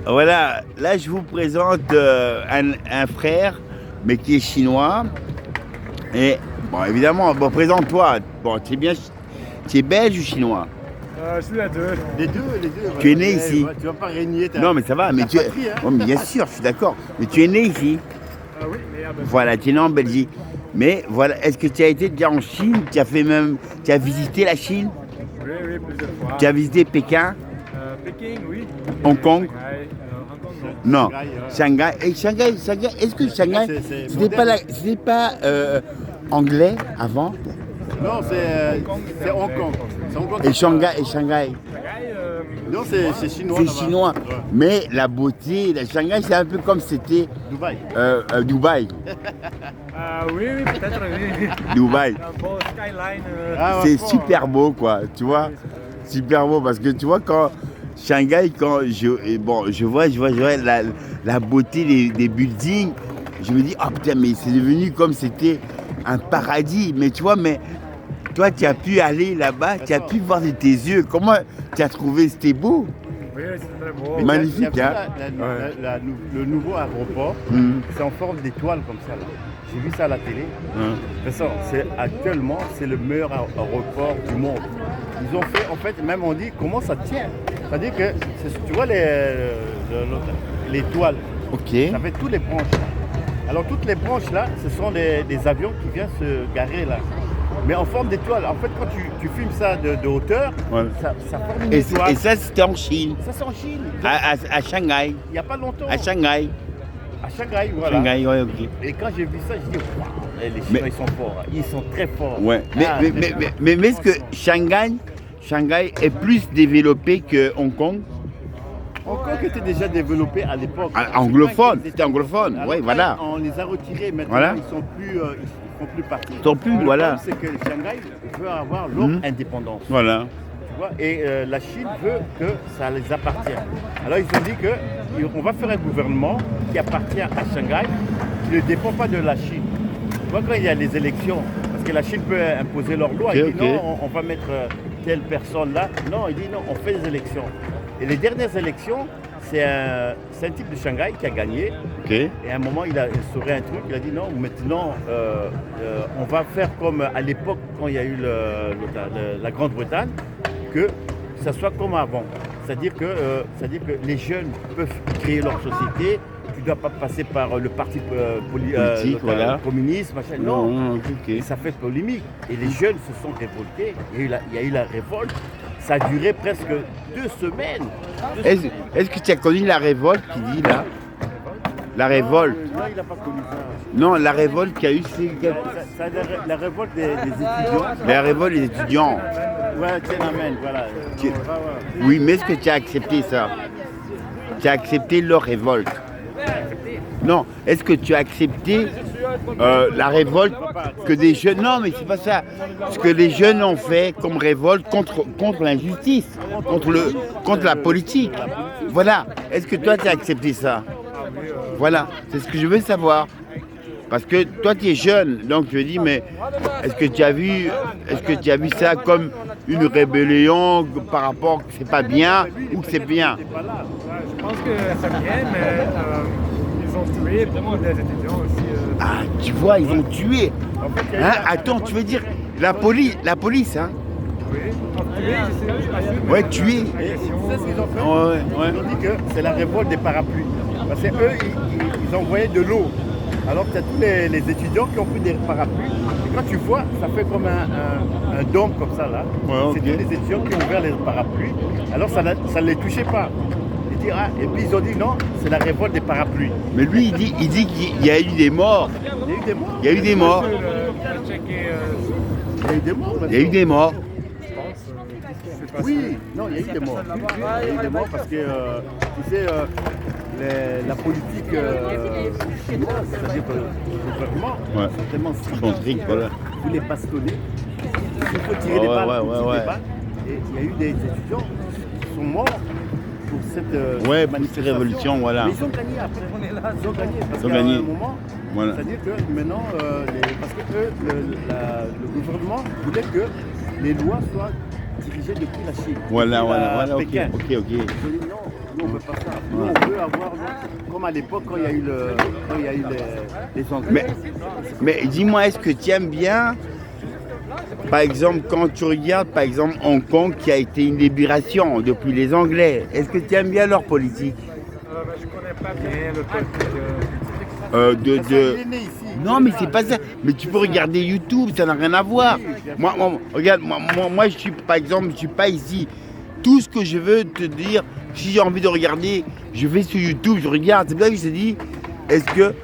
Voilà, là je vous présente un frère, mais qui est chinois. Et bon, évidemment, bon, présente-toi. Bon, tu es belge ou chinois? Je suis les deux. Les deux. Tu es né ici? Tu vas pas régner ta. Non, mais ça va, mais tu es. patrie, hein. Oh, mais bien sûr, je suis d'accord. Mais tu es né ici. Oui, mais à Belgique. Voilà, tu es né en Belgique. Mais voilà, est-ce que tu as été déjà en Chine? Tu as visité la Chine? Oui, plusieurs fois. Tu as visité Pékin? Pékin, oui. Hong Kong? Shanghai, Hong Kong, non. Non. Shanghai. Et Shanghai, est-ce que Shanghai, c'est c'était pas anglais avant? Non, c'est Hong Kong. C'est Hong Kong. Et Shanghai? Shanghai, Non, c'est chinois. C'est là-bas. chinois. Ouais. Mais la beauté, la Shanghai, c'est un peu comme c'était Dubaï. Dubaï. oui, peut-être, oui. Dubaï. Un beau skyline. Ah, C'est fort, super beau, quoi. Tu vois? Super beau parce que tu vois, quand Shanghai, je vois la beauté des buildings, je me dis, oh putain, mais c'est devenu comme c'était un paradis. Mais tu vois, mais toi, tu as pu aller là-bas, tu as pu voir de tes yeux. Comment tu as trouvé? C'était beau? Oui, c'est très beau. Mais Magnifique, t'as hein? vu le nouveau aéroport, c'est en forme d'étoile comme ça. Là. J'ai vu ça à la télé. De toute façon, actuellement, c'est le meilleur aéroport du monde. Ils ont fait, en fait, même on dit comment ça tient. C'est-à-dire que, tu vois les toiles, Ok. ça fait toutes les branches. Alors toutes les branches là, ce sont des avions qui viennent se garer là. Mais en forme d'étoile. En fait, quand tu filmes ça de hauteur, Ouais. ça forme une Et étoile. ça, c'était en Chine, Ça c'est en Chine. à Shanghai. Il n'y a pas longtemps. À Shanghai. À Shanghai, voilà. Shanghai, ouais, ok. Et quand j'ai vu ça, je dis waouh, les Chinois Mais- ils sont forts, hein. Ils sont très forts. Ouais. Ah, Mais est-ce que Shanghai est plus développé que Hong Kong? Hong Kong était déjà développé à l'époque. Anglophone, Ils étaient c'était anglophone, Alors ouais, après, voilà. On les a retirés maintenant, Voilà. ils font plus partie. Ils sont plus, Le voilà. problème, c'est que Shanghai veut avoir leur indépendance. Voilà. Tu vois, et la Chine veut que ça les appartienne. Alors ils ont dit qu'on va faire un gouvernement qui appartient à Shanghai, qui ne dépend pas de la Chine. Tu vois, quand il y a les élections, parce que la Chine peut imposer leurs lois, il dit Ok. non, on va mettre telle personne là. Non, il dit non, on fait des élections. Et les dernières élections, c'est un type de Shanghai qui a gagné. Ok. Et à un moment, il a instauré un truc, il a dit non, maintenant, on va faire comme à l'époque quand il y a eu la Grande-Bretagne, que ça soit comme avant. C'est-à-dire que les jeunes peuvent créer leur société, tu ne dois pas passer par le parti Politique, voilà. communiste, machin. Non, ok. et ça fait polémique. Et les jeunes se sont révoltés, il y a eu la révolte. Ça a duré presque 2 semaines. Est-ce que tu as connu la révolte qui dit là? La révolte. Non, il n'a pas connu ça. Non, la révolte qu'il y a eu, c'est La révolte des étudiants. la révolte des étudiants. Ouais, Tiananmen, voilà. Oui, mais est-ce que tu as accepté ça? Tu as accepté leur révolte? Non, est-ce que tu as accepté la révolte que des jeunes... Non, mais c'est pas ça. Ce que les jeunes ont fait comme révolte contre l'injustice, contre la politique. Voilà. Est-ce que toi, tu as accepté ça? Voilà, c'est ce que je veux savoir. Parce que toi, tu es jeune, donc je dis, mais est-ce que tu as vu ça comme une rébellion par rapport que c'est pas bien ou que c'est bien? Je pense que c'est bien, mais ils ont tué beaucoup des étudiants aussi. Ah, tu vois, ils ont tué. Hein? Attends, tu veux dire la police, hein? Oui, tué, je sais pas sûr. Ouais, tué. Et c'est ce qu'ils ont fait. Ouais. Ils ont dit que c'est la révolte des parapluies. Parce qu'eux, ils envoyaient de l'eau. Alors que tu as tous les étudiants qui ont pris des parapluies. Et quand tu vois, ça fait comme un dôme comme ça là. Ouais, ok. C'est tous les étudiants qui ont ouvert les parapluies. Alors ça ne les touchait pas. Et puis ils ont dit non, c'est la révolte des parapluies. Mais lui, il dit qu'il y a eu des morts. Il y a eu des morts. Il y a eu des morts. Il y a eu des morts. Il y a eu des morts. Oui, non, il y a eu des morts. Il y a eu des morts parce que, tu sais, la politique chinoise, c'est-à-dire que le gouvernement, Ouais. sont tellement Stricts, voilà. vous les bastonnez, il faut tirer des balles, ouais. Et il y a eu des étudiants qui sont morts pour cette Ouais, pour manifestation. cette révolution, voilà. Mais ils ont gagné après. Ils ont gagné. Parce Ils ont qu'à gagné. un moment, Voilà. c'est-à-dire que maintenant, parce que eux, le gouvernement voulait que les lois soient dirigées depuis la Chine. Voilà, depuis ok, Pékin. ok. Ils ont dit non, Nous, on veut pas ça. Nous, on veut avoir, comme à l'époque, quand il y a eu, les Anglais. Mais dis-moi, est-ce que tu aimes bien, par exemple, quand tu regardes, par exemple, Hong Kong, qui a été une libération depuis les Anglais, est-ce que tu aimes bien leur politique? Je connais pas bien le politique. Il est né ici. Non, mais c'est pas ça. Mais tu peux regarder YouTube, ça n'a rien à voir. Regarde, moi, je suis, par exemple, je suis pas ici. Tout ce que je veux te dire, si j'ai envie de regarder, je vais sur YouTube, je regarde. C'est pour ça que je te dis, est-ce que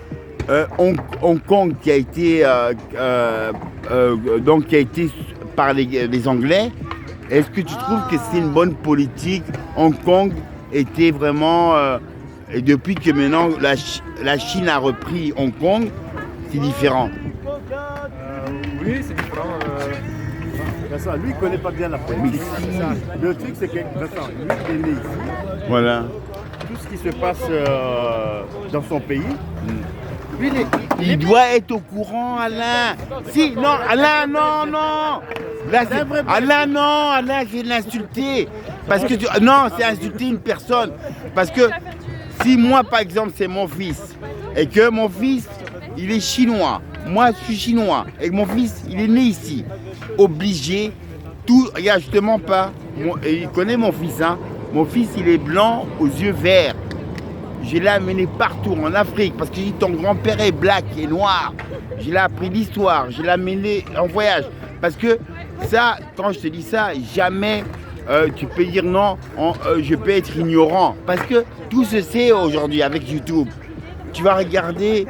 Hong Kong, qui a été par les Anglais, est-ce que tu trouves que c'est une bonne politique? Hong Kong était vraiment, et depuis que maintenant la Chine a repris Hong Kong, c'est différent. Oui, c'est différent. Vincent, lui, il ne connaît pas bien la politique. Le truc, c'est que Vincent, lui, il est né ici. Voilà. Tout ce qui se passe dans son pays, lui, Il doit être au courant, Alain. Si, non, Alain, non. Là, Alain, non, Alain, c'est l'insulter. Parce que non, c'est insulter une personne. Parce que si moi, par exemple, c'est mon fils, et que mon fils, il est chinois, moi, je suis chinois, et que mon fils, il est né ici, obligé, tout, regarde, je te mens pas, et il connaît mon fils, hein. Mon fils, il est blanc aux yeux verts. Je l'ai amené partout en Afrique parce que ton grand-père est black et noir. Je l'ai appris l'histoire, je l'ai amené en voyage. Parce que ça, quand je te dis ça, jamais tu peux dire non, je peux être ignorant. Parce que tout se sait aujourd'hui avec YouTube. Tu vas regarder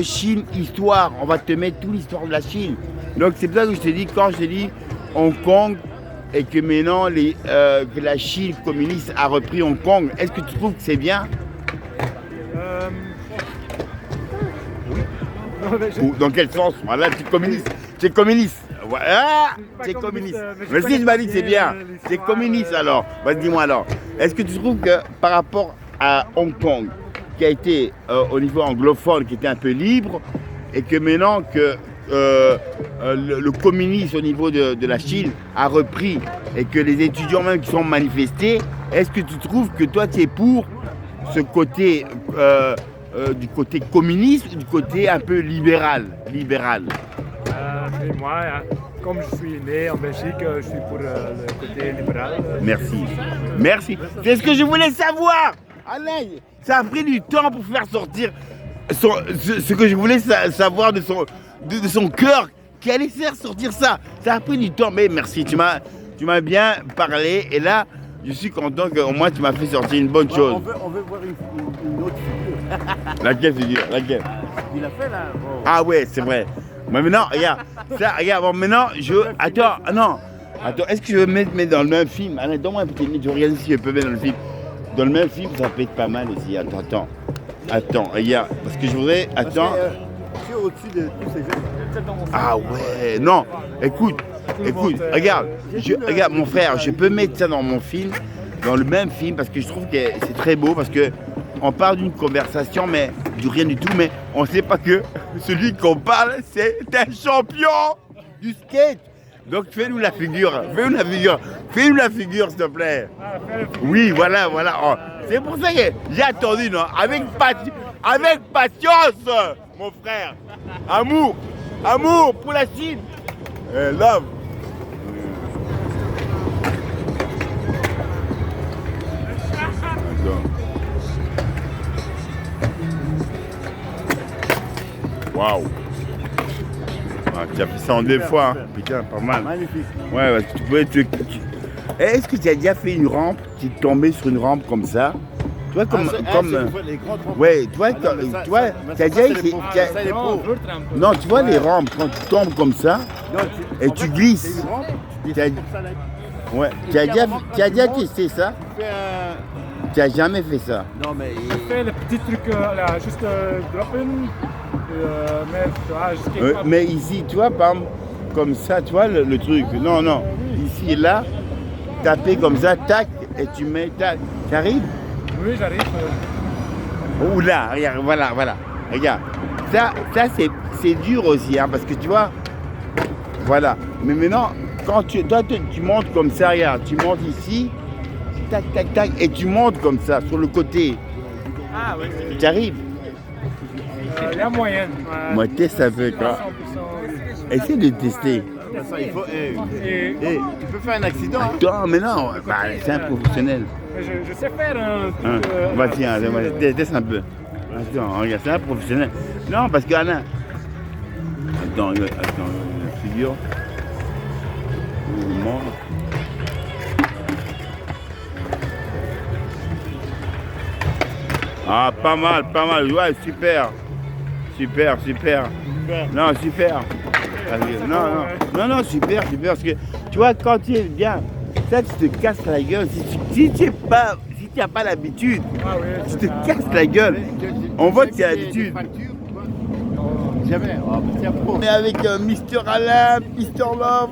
Chine, histoire, on va te mettre toute l'histoire de la Chine. Donc c'est pour ça que je te dis, quand je te dis Hong Kong, et que maintenant que la Chine communiste a repris Hong Kong, est-ce que tu trouves que c'est bien? Ou dans quel sens? Voilà, tu es communiste. Tu es communiste. Voilà, tu es communiste. Mais si je m'as dit que c'est bien, tu es communiste alors. Vas-y, dis-moi alors. Est-ce que tu trouves que par rapport à Hong Kong, qui a été au niveau anglophone, qui était un peu libre, et que maintenant que le communisme au niveau de la Chine a repris, et que les étudiants même qui sont manifestés, est-ce que tu trouves que toi tu es pour ce côté du côté communiste ou du côté un peu libéral? Et moi, comme je suis né en Belgique, je suis pour le côté libéral. Merci. C'est ce que je voulais savoir. Alain, ça a pris du temps pour faire sortir ce que je voulais savoir de son cœur, qui allait faire sortir ça. Ça a pris du temps, mais merci. Tu m'as bien parlé et là, je suis content qu'au moins tu m'as fait sortir une bonne chose. On veut voir une autre figure. Laquelle figure? Laquelle? Il a fait là. Bon. Ah ouais, c'est vrai. Mais maintenant, regarde. Bon, maintenant, Attends, est-ce que je veux mettre dans le même film? Allez, donne-moi un petit minute, je regarde si je peux mettre dans le film. Dans le même film, ça peut être pas mal aussi. Attends, regarde. Parce que je voudrais. Attends. Je suis au-dessus de tous ces gens. Ah ouais, non. Écoute, regarde, mon frère, je peux mettre ça dans mon film, dans le même film, parce que je trouve que c'est très beau, parce que on parle d'une conversation, mais du rien du tout, mais on ne sait pas que celui qu'on parle, c'est un champion du skate. Donc fais-nous la figure, s'il te plaît. Oui, voilà. Oh, c'est pour ça que j'ai attendu, non, avec patience, mon frère. Amour pour la Chine. Love. Waouh. Tu as fait ça en 2 fois, hein. Putain, pas mal. Magnifique. Ouais, parce que tu pouvais Est-ce que tu as déjà fait une rampe, tu es tombé sur une rampe comme ça? Toi, Les grandes rampes. ouais, toi, tu as déjà essayé. Non, tu vois les rampes, quand tu tombes comme ça, et tu glisses. Ouais, tu as déjà testé ça? Tu n'as jamais fait ça? Non, mais. Je fais le petit truc là, juste drop in. Mais ici, tu vois, par exemple, comme ça, tu vois le truc. Non. Ici et là, taper comme ça, tac, et tu mets, tac. T'arrives? Oui, j'arrive. Oula, regarde, voilà. Regarde. Ça c'est dur aussi, hein, parce que tu vois, voilà. Mais maintenant, quand toi, tu montes comme ça, regarde, tu montes ici, tac, tac, tac, et tu montes comme ça, sur le côté. Ah oui. Tu arrives. Il y a moyen. Moi, teste un peu, quoi. 100%. Essaye de tester. Ça, il faut, Et tu peux faire un accident. Hein. Non, mais non, bah, c'est un professionnel. je sais faire un Hein, truc. vas-y, hein, teste un peu. Attends, regarde, c'est un professionnel. Non, parce qu'Alain. Attends, la figure. Mouvement. Ah, pas mal. Ouais, super. Super. Non, super. Non, super, parce que tu vois, quand tu es bien, ça, tu te casses la gueule. Si tu n'as pas l'habitude, Ah oui, tu c'est te ça. casses la gueule. On voit que tu as l'habitude. Jamais. Ah, c'est un pro. On est avec Mister Alain, Mister Love.